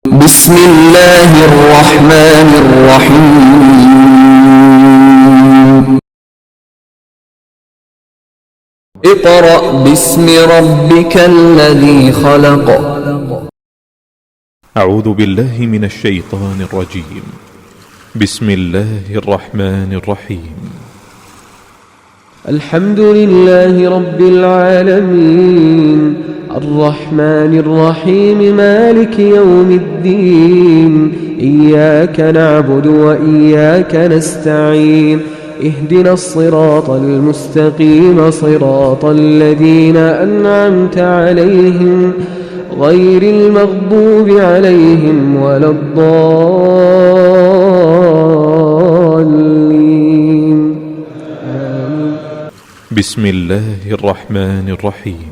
بسم الله الرحمن الرحيم اقرأ باسم ربك الذي خلق. أعوذ بالله من الشيطان الرجيم. بسم الله الرحمن الرحيم. الحمد لله رب العالمين الرحمن الرحيم مالك يوم الدين إياك نعبد وإياك نستعين اهدنا الصراط المستقيم صراط الذين أنعمت عليهم غير المغضوب عليهم ولا الضالين. بسم الله الرحمن الرحيم.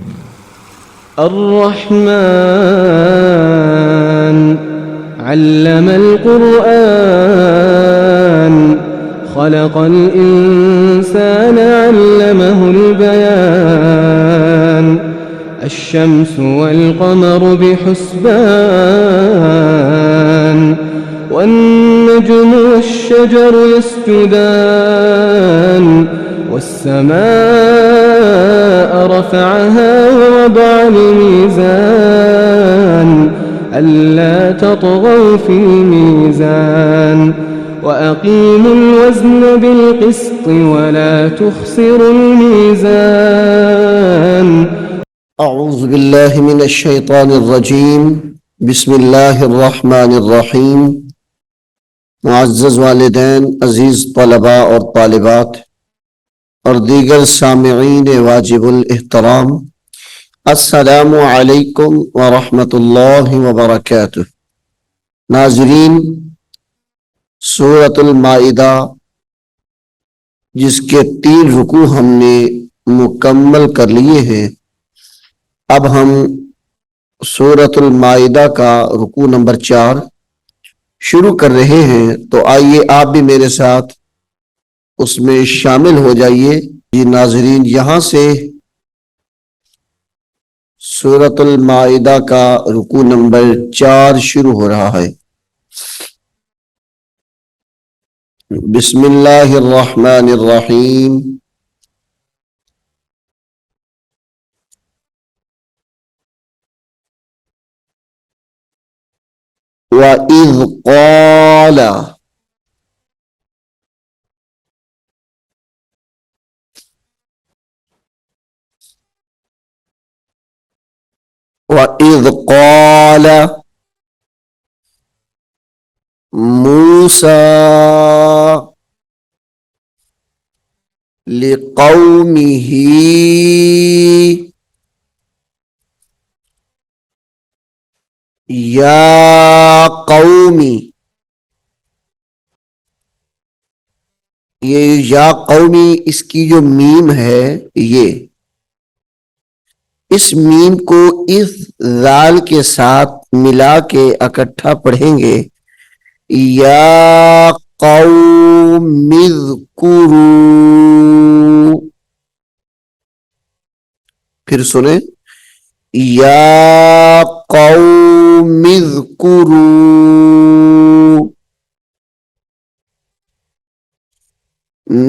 الرحمن علم القرآن خلق الإنسان علمه البيان الشمس والقمر بحسبان والنجم والشجر يسجدان والسماء رفعها ووضع الميزان ألا تطغوا في الميزان وأقيموا الوزن بالقسط ولا تخسروا الميزان. أعوذ بالله من الشيطان الرجيم. بسم الله الرحمن الرحيم. मुअज़्ज़ज़ वालिदैन, अज़ीज़ तलबा और तालिबात और दीगर सामिईन वाजिबुल एहतराम, अस्सलामु अलैकुम व रहमतुल्लाहि व बरकातुह। नाज़रीन, सूरतुल माइदा जिसके 3 रुकू हमने मुकम्मल कर लिए हैं, अब हम सूरतुल माइदा का रुकू नंबर 4 शुरू कर रहे हैं। तो आइए आप भी मेरे साथ उसमें शामिल हो जाइए। जी नाज़रीन, यहां से सूरतुल माइदा का रुकू नंबर 4 शुरू हो रहा है। बिस्मिल्लाहिर रहमानिर रहीम। वइज़ क़ाल, वइज़ क़ाल मूसा लिक़ौमिही या कौमी। ये या कौमी, इसकी जो मीम है, ये इस मीम को इस जाल के साथ मिला के इकट्ठा पढ़ेंगे। या कौमिज़कुरू, फिर सुने, या कौमिज़कुरू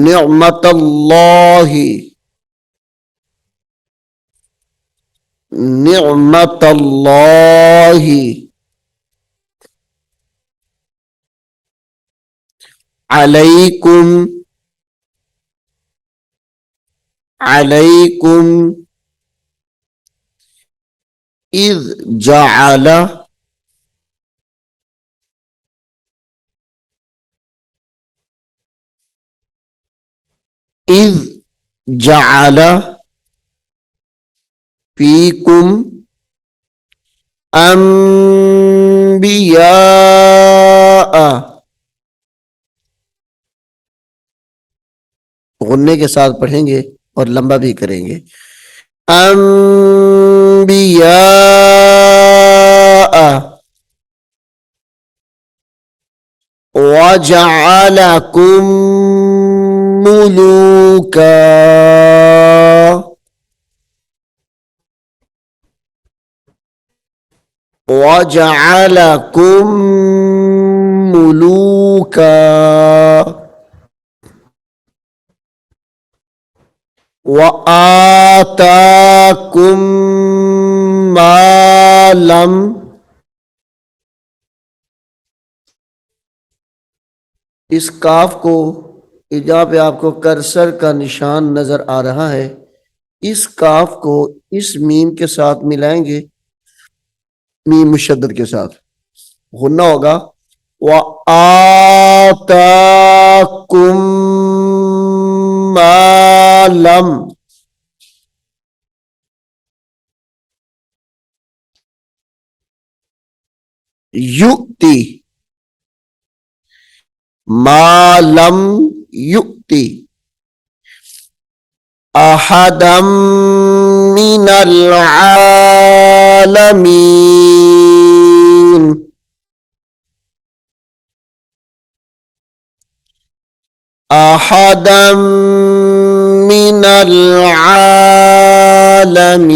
निअमतल्लाहि अलैकुम इज़ जअल फीकुम अंबिया। गुन्ने के साथ पढ़ेंगे और लंबा भी करेंगे। अंबिया वजअलकुम मुलूका, वजअलकुम मुलूका व आताकुम मा लम। इस काफ को, जहाँ पे आपको कर्सर का निशान नजर आ रहा है, इस काफ को इस मीम के साथ मिलाएंगे, मीम मुशद्दद के साथ गुन्ना होगा। व आताकुम मा लम। युक्ति मालम युक्ति अहदम मिनल आलमीन। अहदम मिनल आलमीन।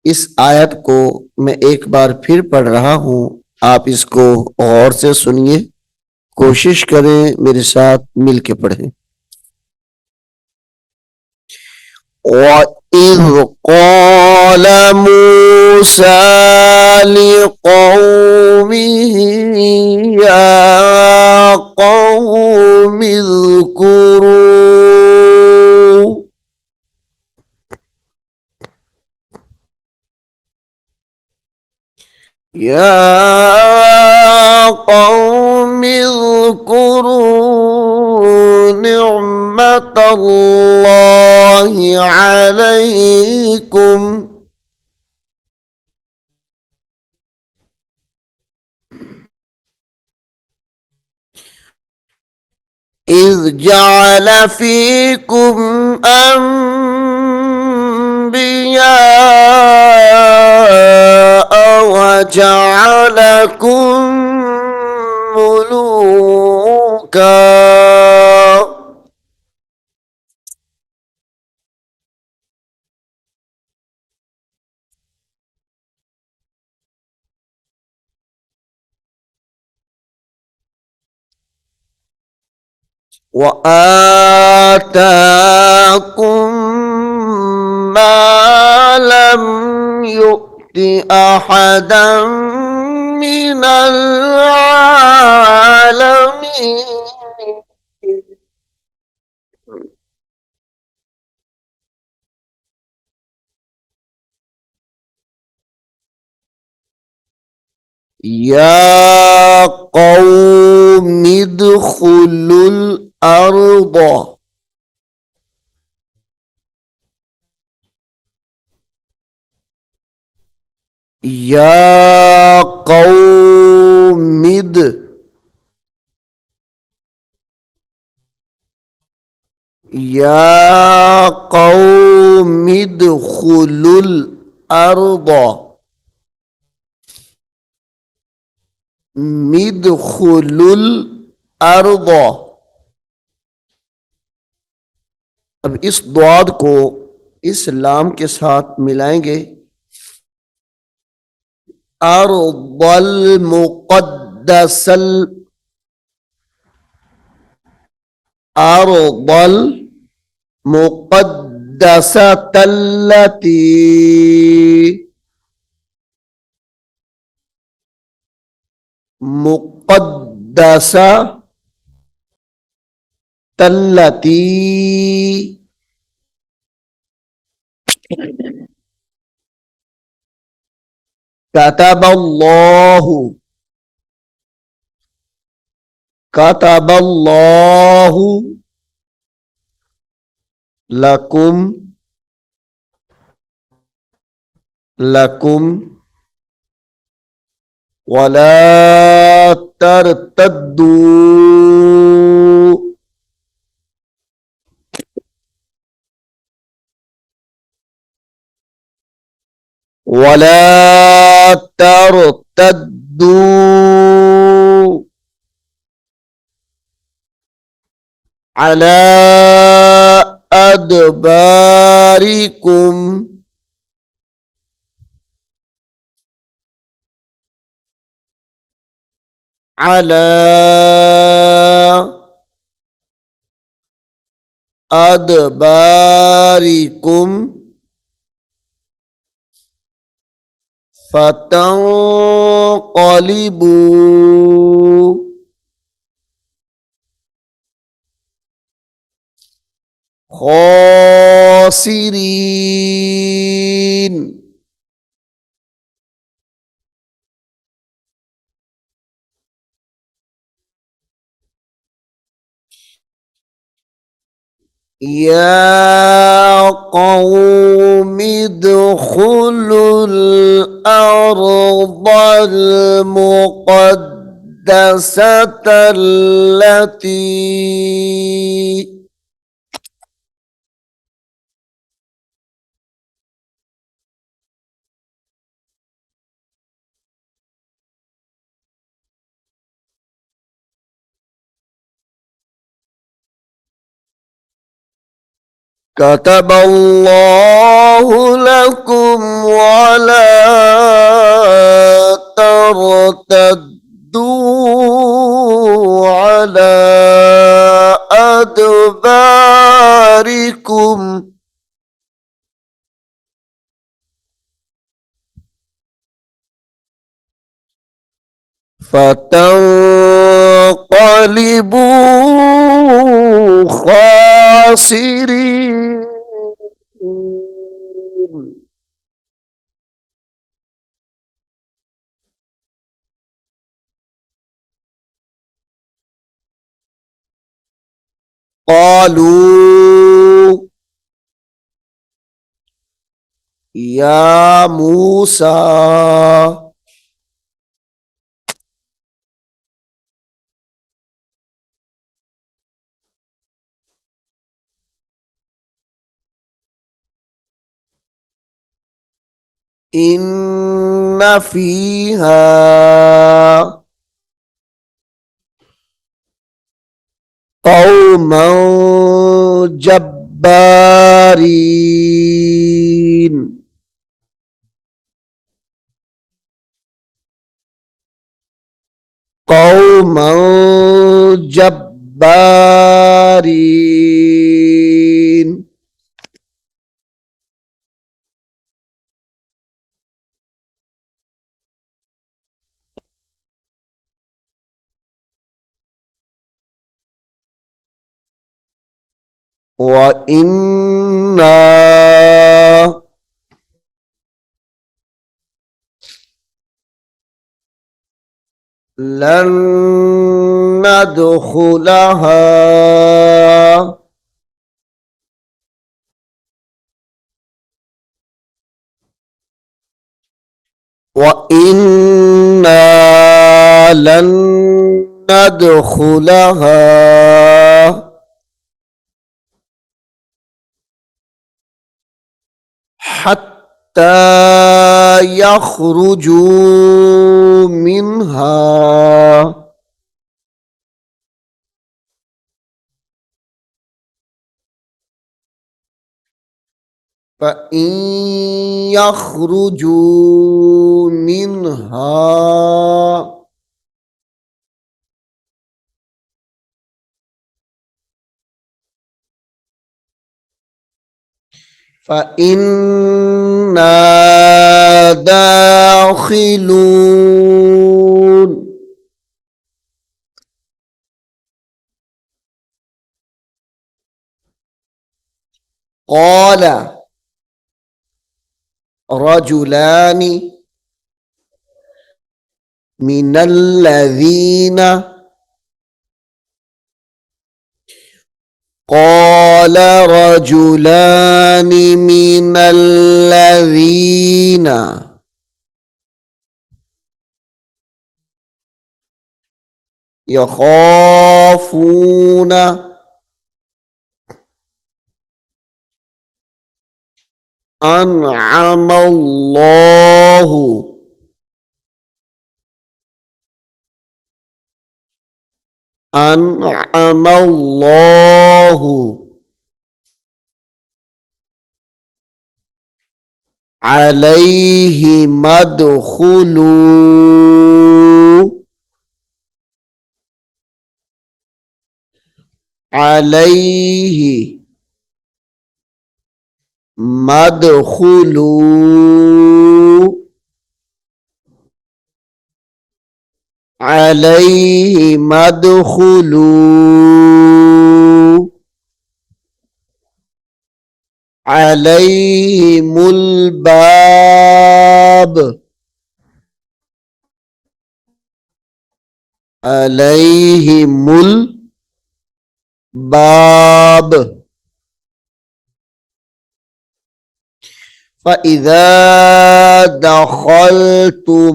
इस आयत को मैं एक बार फिर पढ़ रहा हूं, आप इसको गौर से सुनिए, कोशिश करें मेरे साथ मिलके पढ़ें। وَإِذْ قَالَ مُوسَى لِقَوْمِهِ يَا قَوْمِ اذْكُرُوا نعمة الله عليكم إذ جعل فيكم أنبياء وجعلكم ملوكا وآتاكم ما لم يؤت أحدا من العالمين يا قوم ادخلوا الأرض يا قوم يا قوم ادخلوا الأرض मिदखुलुल अर्द। अब इस द्वाद को इस लाम के साथ मिलाएंगे। अर्दल मुक़द्दसल अर्दल मुक़द्दसतल्लती मुक़द्दसा तल्लती कतबल्लाहु लकुम वला तरतद्दू वला तरतद्दू अला أدباركم على أدباركم فتنقلبوا خاسرين. يا قوم ادخلوا الأرض المقدسة التي كتب الله لكم ولا ترتدوا على أدباركم فتنقلبوا خاسرين. قالوا يا موسى إن فيها قوما جبارين. قوما جبارين. وإنا لن ندخلها وإنا لن ندخلها حتى يخرجوا منها فإن يخرجوا منها فإنا داخلون. قال رجلان من الذين قال رجلان من الذين يخافون أنعم الله عليه مدخلوا عليه مدخلوا عليه مدخلوا عليهم الباب عليهم الباب فإذا دخلتموه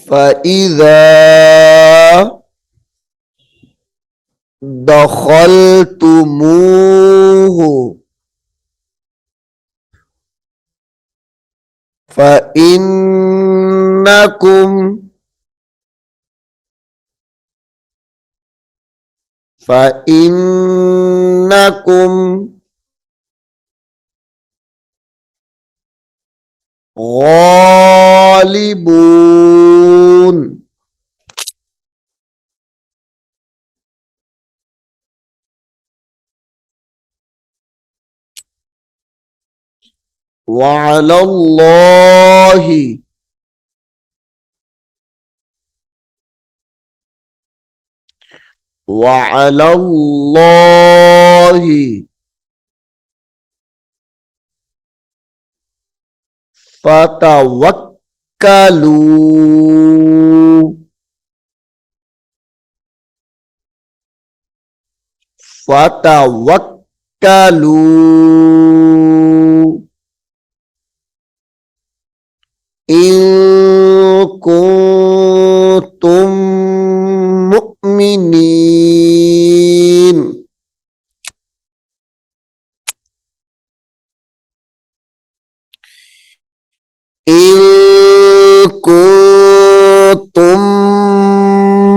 فإذا دخلتموه فإنكم غالبون وعلى الله وعلى الله فتوكلوا فتوكلوا إن كنتم مؤمنين إن كنتم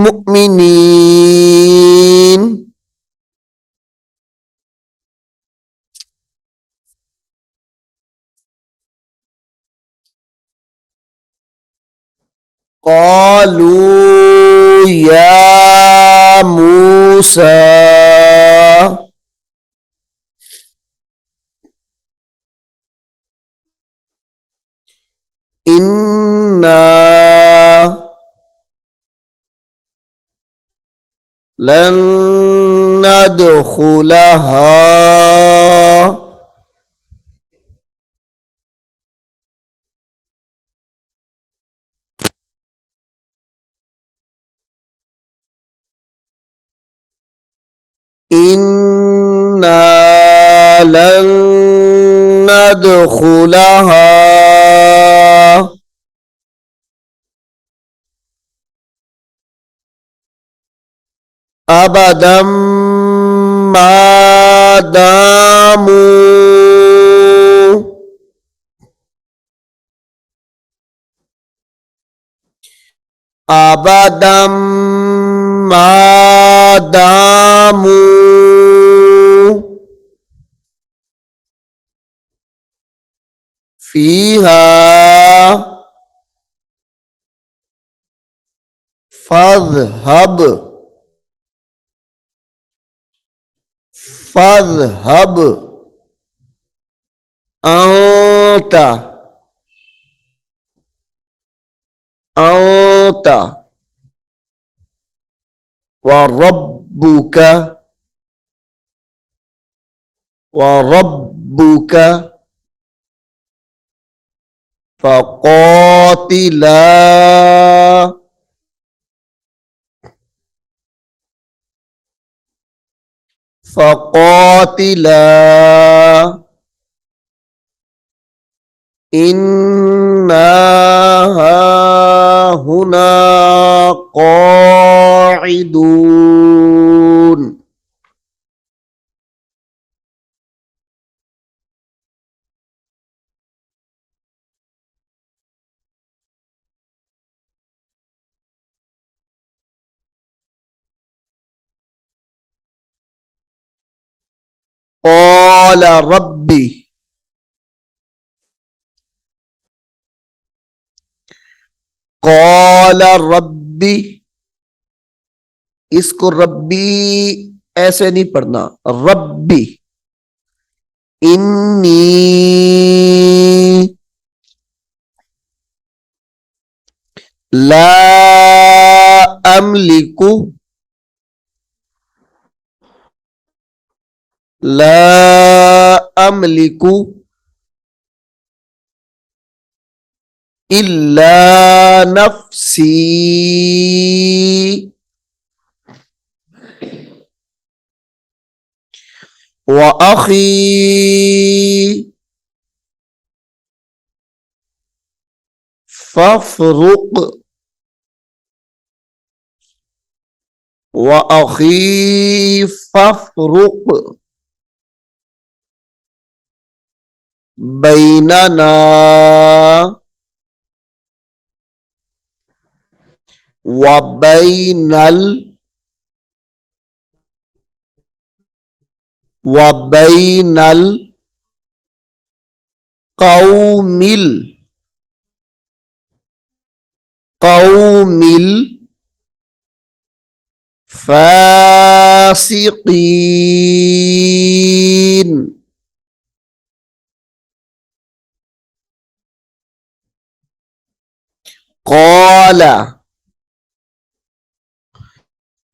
مؤمنين قالوا يا موسى إنا لن ندخلها إنا لن ندخلها أبدا ما داموا أبدا ما داموا فيها فاذهب أنت أنت وربك وربك فقاتلا فقاتلا إنا هاهنا قاعدون क़ाला रब्बी, क़ाला रब्बी, इसको रब्बी ऐसे नहीं पढ़ना, रब्बी। इन्नी ला अमलिकु, ला अमलिकु इल्ला नफ्सी व अखी फफ्रुक व अखी फफ्रुक बैनना व बैनल कौमिल फासिकीन। क़ाला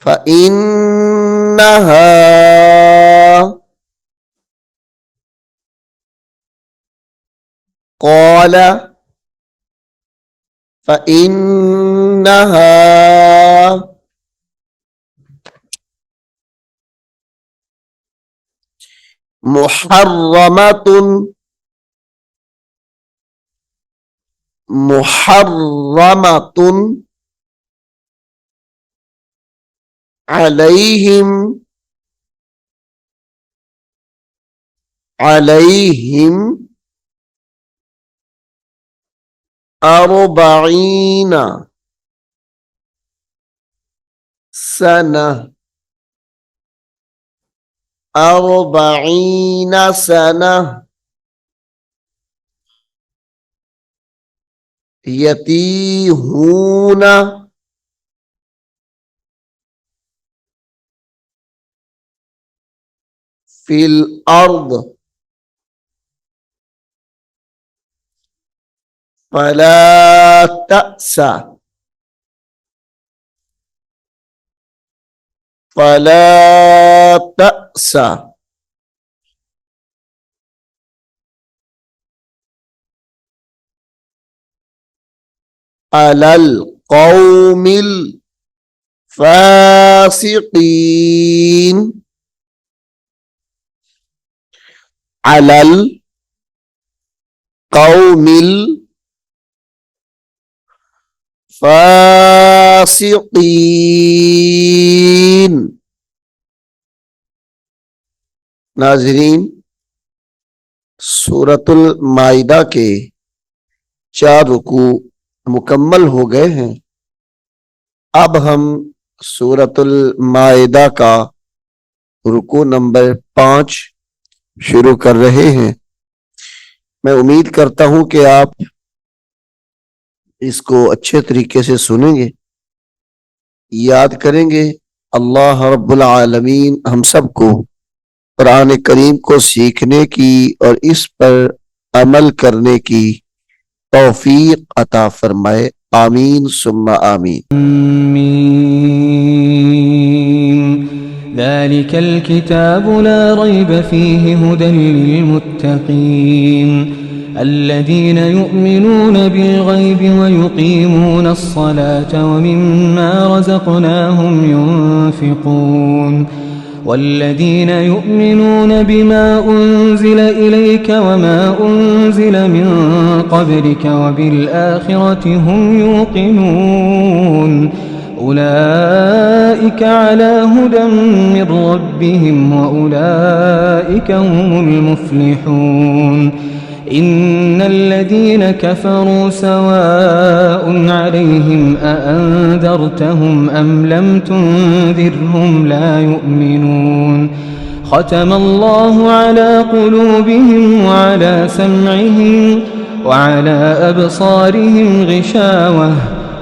फ़इन्नहा क़ाला फ़इन्नहा मुहर्रमतुन अलैहिम अर्बईना सना, यतीहूना फिल अर्द फला तअसा अलल कौमिल फासिकीन, अलल कौमिल फासिकीन। नाज़रीन, सूरतुल माइदा के 4 रुकू मुकम्मल हो गए हैं। अब हम सूरतुल माइदा का रुकू नंबर 5 शुरू कर रहे हैं। मैं उम्मीद करता हूं कि आप इसको अच्छे तरीके से सुनेंगे, याद करेंगे। अल्लाह रब्बुल आलमीन हम सबको कुरान करीम को सीखने की और इस पर अमल करने की तौफीक अता फरमाए। आमीन सुम्मा आमीन। ज़ालिकल किताबु ला रैब फ़ीहि हुदन लिल्मुत्तक़ीन الذين يؤمنون بالغيب ويقيمون الصلاة ومما رزقناهم ينفقون والذين يؤمنون بما أنزل إليك وما أنزل من قبلك وبالآخرة هم يوقنون أولئك على هدى من ربهم وأولئك هم المفلحون إن الذين كفروا سواء عليهم أأنذرتهم أم لم تنذرهم لا يؤمنون ختم الله على قلوبهم وعلى سمعهم وعلى أبصارهم غشاوة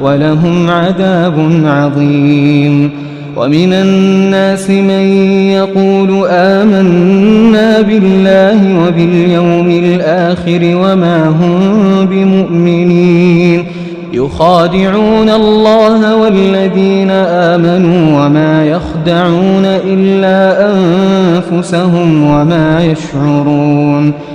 ولهم عذاب عظيم. ومن الناس من يقول آمنا بالله وباليوم الآخر وما هم بمؤمنين يخادعون الله والذين آمنوا وما يخدعون إلا أنفسهم وما يشعرون.